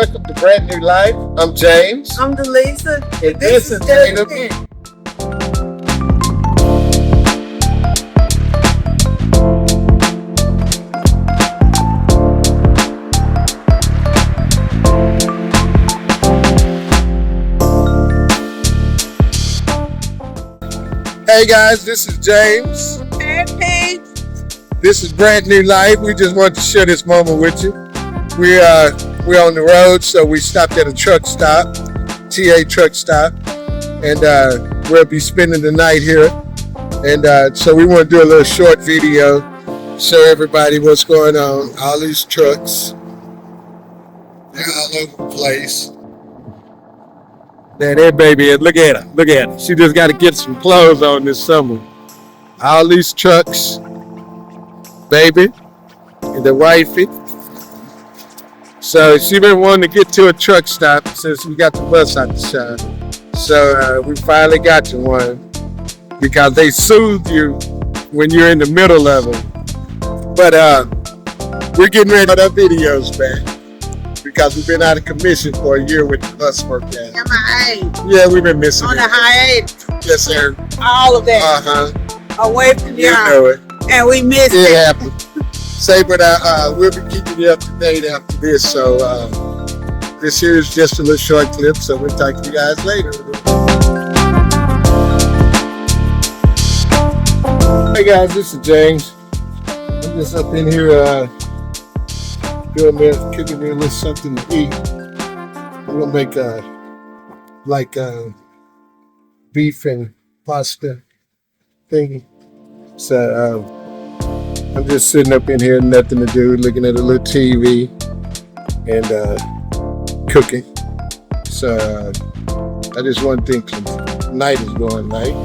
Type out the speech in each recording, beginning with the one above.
welcome to Brand New Life. I'm James. I'm Delisa. And this is Dana B. Hey guys, this is James. Hey, Pete. This is Brand New Life. We just wanted to share this moment with you. We're on the road, so we stopped at a truck stop, TA truck stop, and we'll be spending the night here. And so we want to do a little short video, show everybody what's going on. All these trucks, they're all over the place. There, baby, look at her, look at her. She just got to get some clothes on this summer. All these trucks, baby, and the wifey. So she been wanting to get to a truck stop since we got the bus out the shop. So we finally got to one because they soothe you when you're in the middle of them. But we're getting ready to put our videos back because we've been out of commission for a year with the bus work. Yeah, we've been missing On it. the hiatus. Yes, sir. All of that. Away from You y'all. know it. And we missed It it. happened. Say, but we'll be keeping you up to date after this. So this here is just a little short clip. So we'll talk to you guys later. Hey guys, this is James. I'm just up in here cooking me a little something to eat. We're gonna make beef and pasta thingy. So I'm just sitting up in here, nothing to do, looking at a little TV and cooking. So I just want to think the night is going night.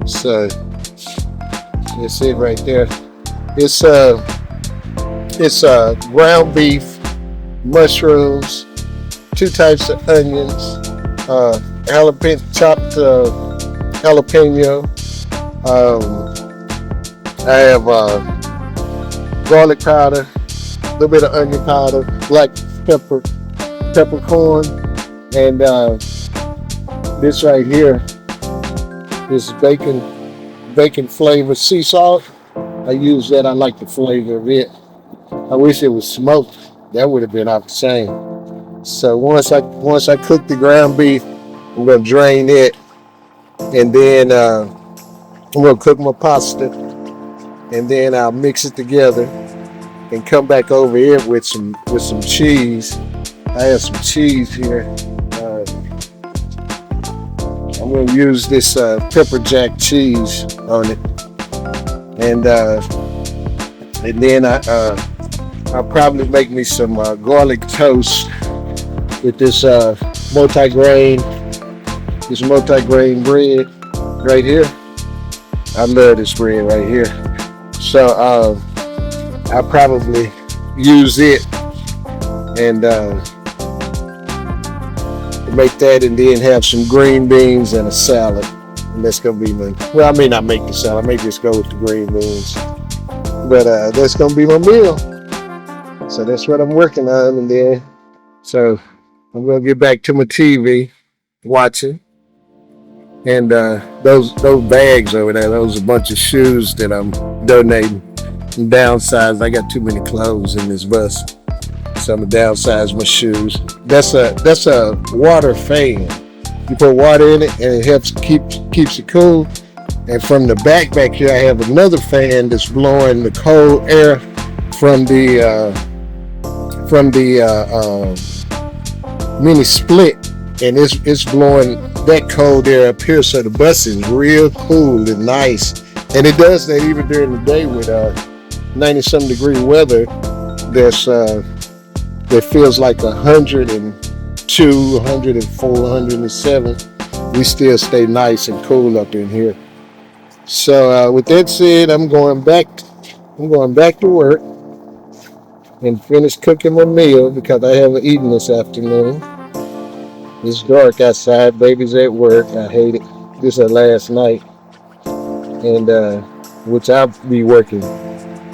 So that's it right there. It's ground beef, mushrooms, 2 types of onions, chopped jalapeno. I have garlic powder, a little bit of onion powder, black peppercorn, and this right here is bacon flavored sea salt. I use that. I like the flavor of it. I wish it was smoked. That would have been off the chain. So once I cook the ground beef, I'm gonna drain it, and then I'm gonna cook my pasta, and then I'll mix it together and come back over here with some cheese. I have some cheese here. I'm gonna use this pepper jack cheese on it, and then I'll probably make me some garlic toast with this multi-grain bread right here. I love this bread right here. So I'll probably use it and make that, and then have some green beans and a salad. And that's gonna be I may not make the salad, I may just go with the green beans. But that's gonna be my meal. So that's what I'm working on, and then so I'm gonna get back to my TV watching. And those bags over there, those are a bunch of shoes that I'm donating. I'm downsized. I got too many clothes in this bus, so I'm gonna downsize my shoes. That's a water fan. You put water in it, and it helps keeps it cool. And from the back here, I have another fan that's blowing the cold air from the mini split, and it's blowing that cold air up here, so the bus is real cool and nice. And it does that even during the day with 90-some degree weather. That feels like 102, 104, 107. We still stay nice and cool up in here. So with that said, I'm going back to work and finish cooking my meal because I haven't eaten this afternoon. It's dark outside, baby's at work. I hate it. This is last night, and which I'll be working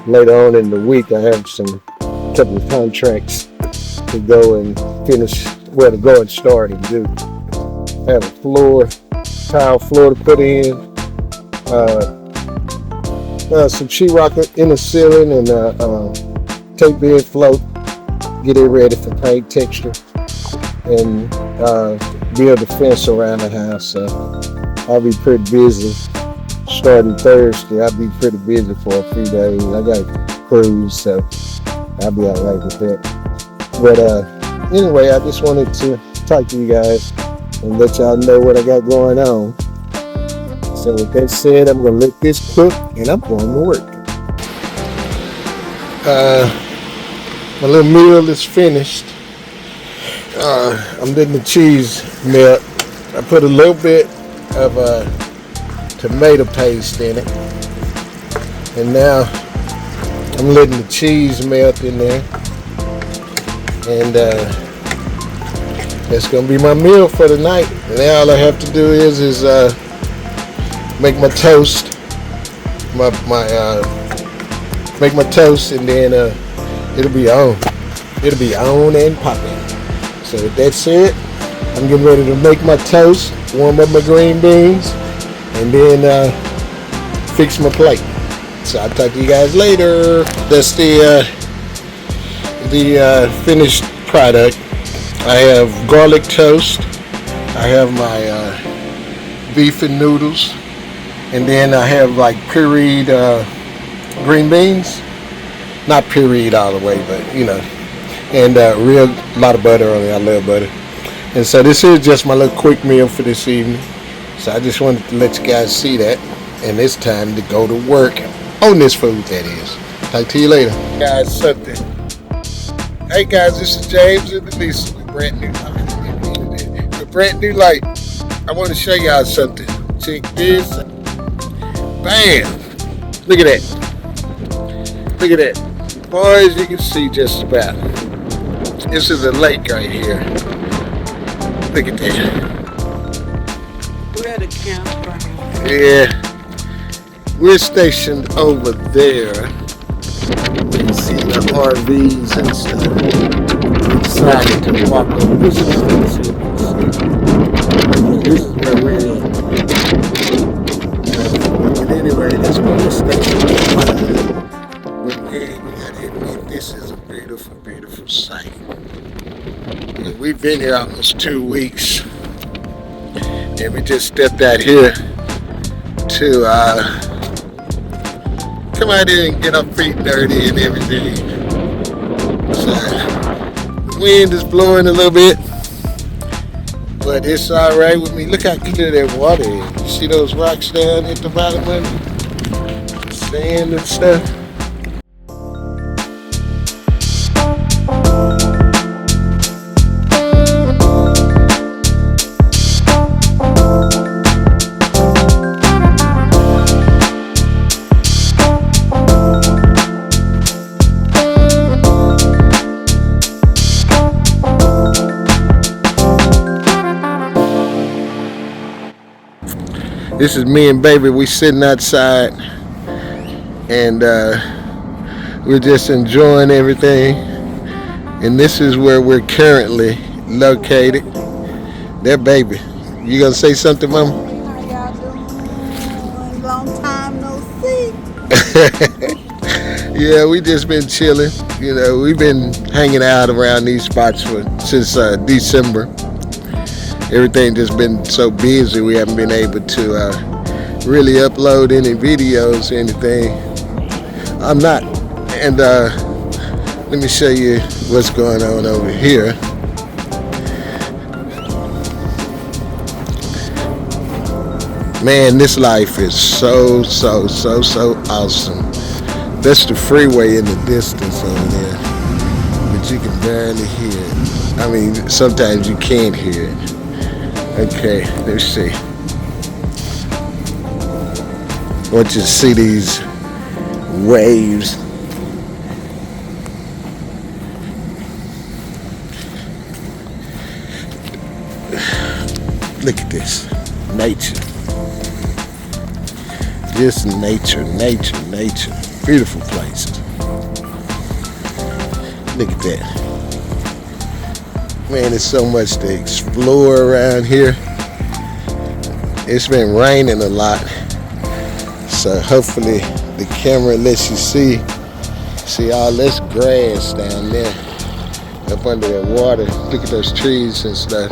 later on in the week. I have some couple of contracts to go and finish, well, to go and start and do. Have a tile floor to put in, some sheetrock in the ceiling, and tape bed float. Get it ready for paint texture, and build a fence around the house. So I'll be pretty busy starting Thursday. I'll be pretty busy for a few days. I got a cruise, so I'll be all right with that. But anyway, I just wanted to talk to you guys and let y'all know what I got going on. So with that said, I'm gonna let this cook and I'm going to work. My little meal is finished. I'm letting the cheese melt. I put a little bit of tomato paste in it, and now I'm letting the cheese melt in there, and that's gonna be my meal for the night. And now all I have to do is make my toast, make my toast, and then it'll be on and popping. So with that said, I'm getting ready to make my toast, warm up my green beans, and then fix my plate. So I'll talk to you guys later. That's the finished product. I have garlic toast. I have my beef and noodles, and then I have like pureed green beans. Not pureed all the way, but you know, and real lot of butter on it. I love butter. And so this is just my little quick meal for this evening. So I just wanted to let you guys see that, and it's time to go to work on this food, that is. Talk to you later. Guys, something. Hey guys, this is James and Denise with brand new light. I want to show y'all something. Check this. Bam! Look at that. Look at that. Boys, you can see just about. This is a lake right here. Look at that. Where the campfire? Yeah. We're stationed over there. You can see the RVs and stuff. Decided to walk over. This is where we're at. But anyway, that's where we're stationed. But hey, we gotta admit, this is a beautiful, beautiful sight. We've been here almost 2 weeks, and we just stepped out here to come out here and get our feet dirty and everything. So the wind is blowing a little bit, but it's all right with me. Look how clear that water is. You see those rocks down at the bottom of it? Sand and stuff. This is me and baby. We sitting outside, and we're just enjoying everything. And this is where we're currently located. That baby. You gonna say something, Mama? How y'all doing? Long time no see. Yeah, we just been chilling. You know, we've been hanging out around these spots since December. Everything just been so busy, we haven't been able to really upload any videos or anything. I'm not. And let me show you what's going on over here. Man, this life is so awesome. That's the freeway in the distance over there, but you can barely hear it. I mean, sometimes you can't hear it. Okay, let's see. I want you to see these waves. Look at this. Nature. Just nature. Beautiful places. Look at that. Man, there's so much to explore around here. It's been raining a lot, so hopefully the camera lets you see all this grass down there up under that water. Look at those trees and stuff.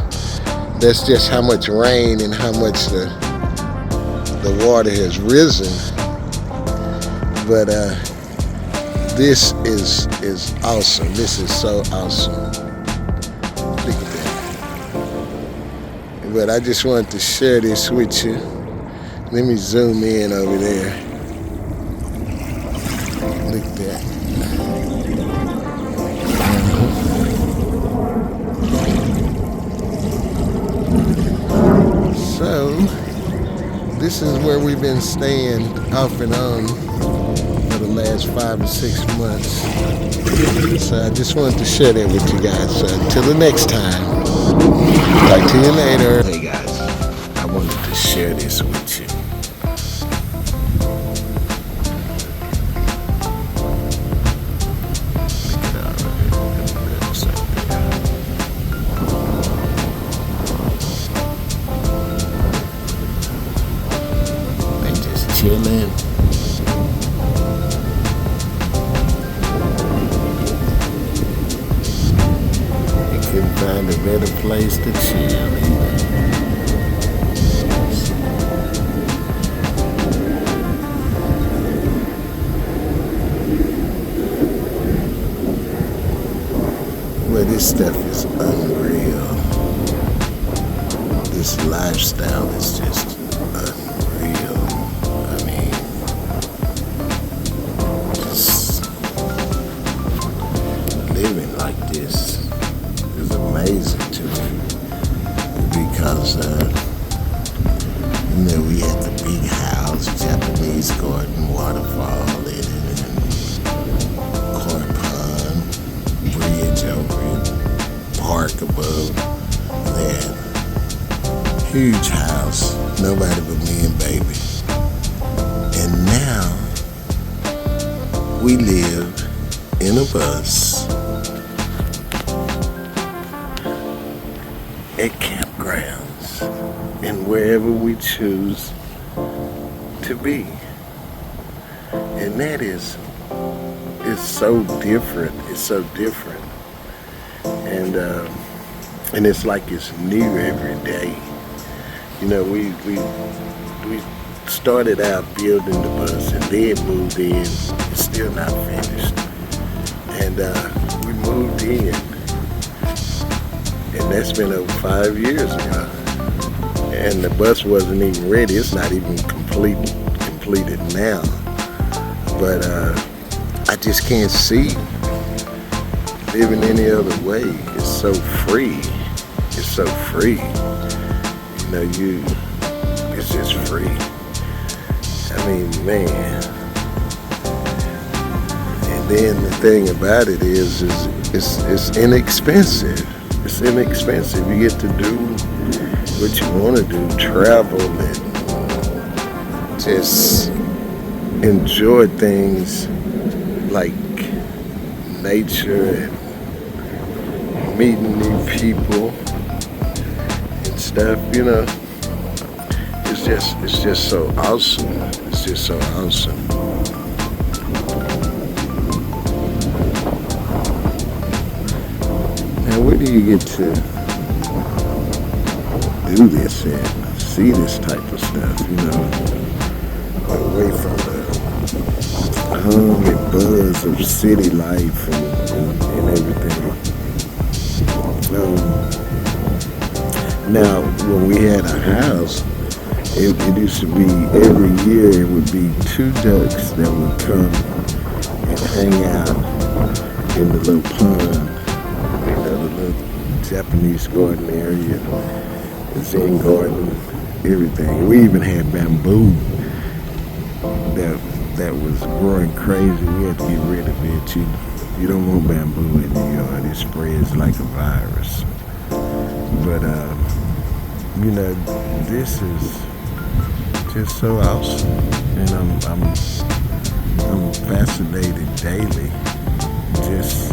That's just how much rain and how much the water has risen. But this is awesome. This is so awesome. Look at that. But I just wanted to share this with you. Let me zoom in over there. Look at that. So, this is where we've been staying off and on for the last 5 or 6 months. So I just wanted to share that with you guys. So until the next time, talk to you later. Hey guys, I wanted to share this with you. Chilling. You couldn't find a better place to chill. Well, this stuff is unreal. This lifestyle is just unreal. Living like this is amazing to me because we had the big house, Japanese garden, waterfall in it, and koi pond, bridge over it, park above that, huge house, nobody but me and baby. And now we live in a bus at campgrounds and wherever we choose to be. And that is so different. It's so different. And it's like it's new every day. We started out building the bus and then moved in. It's still not finished. And we moved in. And that's been over 5 years ago. And the bus wasn't even ready. It's not even completed now. But I just can't see living any other way. It's so free. It's so free. It's just free. I mean, man. And then the thing about it is it's inexpensive. It's inexpensive. You get to do what you want to do, travel and just enjoy things like nature and meeting new people and stuff, It's just so awesome. It's just so awesome. Now, where do you get to do this and see this type of stuff, away from the hum and buzz of city life and everything. Now, when we had a house, it used to be every year it would be 2 ducks that would come and hang out in the little pond, the little Japanese garden area, the Zen garden, everything. We even had bamboo that was growing crazy. We had to get rid of it. You don't want bamboo in the yard. It spreads like a virus. But this is just so awesome, and I'm fascinated daily, just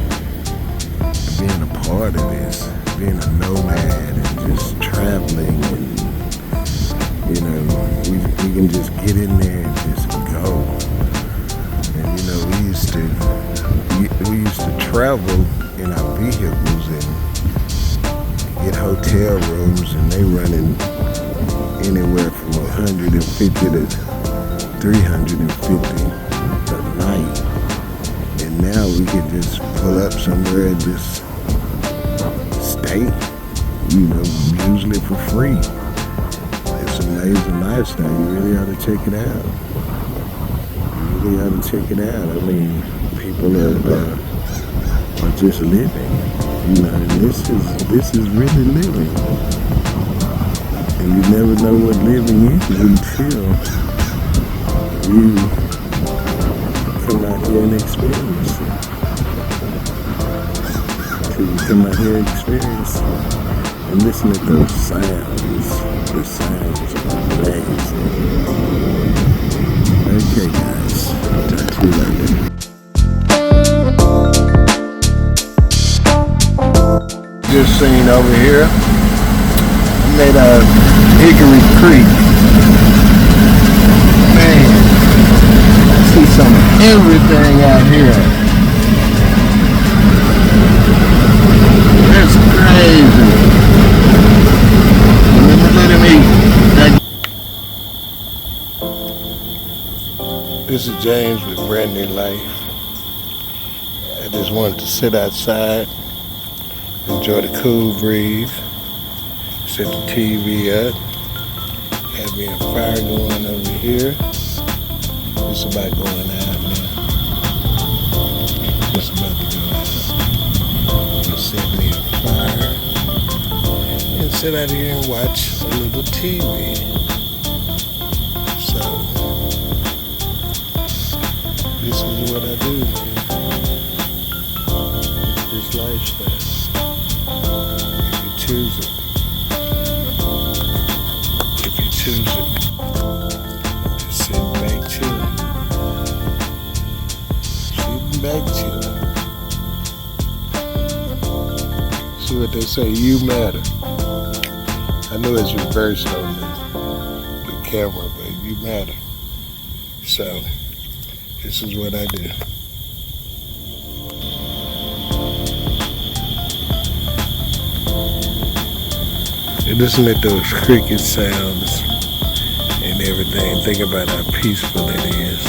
being a part of this, being a nomad and just traveling, and you know, we can just get in there and just go. And you know, we used to travel in our vehicles and get hotel rooms, and they running anywhere from 150 to 350 a night. And now we can just pull up somewhere and just stay, you know, usually for free. It's an amazing lifestyle. You really ought to check it out. You really ought to check it out. I mean, people are just living. You know, and this is really living. And you never know what living is until you come out here and experience it. Until you come out here and experience it. And listen to those sounds. The sounds are amazing. Okay, guys. Talk to you later. Just seen over here, I'm at Hickory Creek. Man, I see some of everything out here. That's crazy. Look at me. This is James with Brand New Life. I just wanted to sit outside, enjoy the cool breeze, set the TV up, have me a fire going over here. It's about going out now. It's about to go out. Just set me a fire and sit out here and watch a little TV. So, this is what I do, man. This lifestyle. Choose it. If you choose it, just sitting back chilling. Sitting back chilling. See what they say, you matter. I know it's reversed on the camera, but you matter. So, this is what I do. And listen to those cricket sounds and everything. Think about how peaceful it is.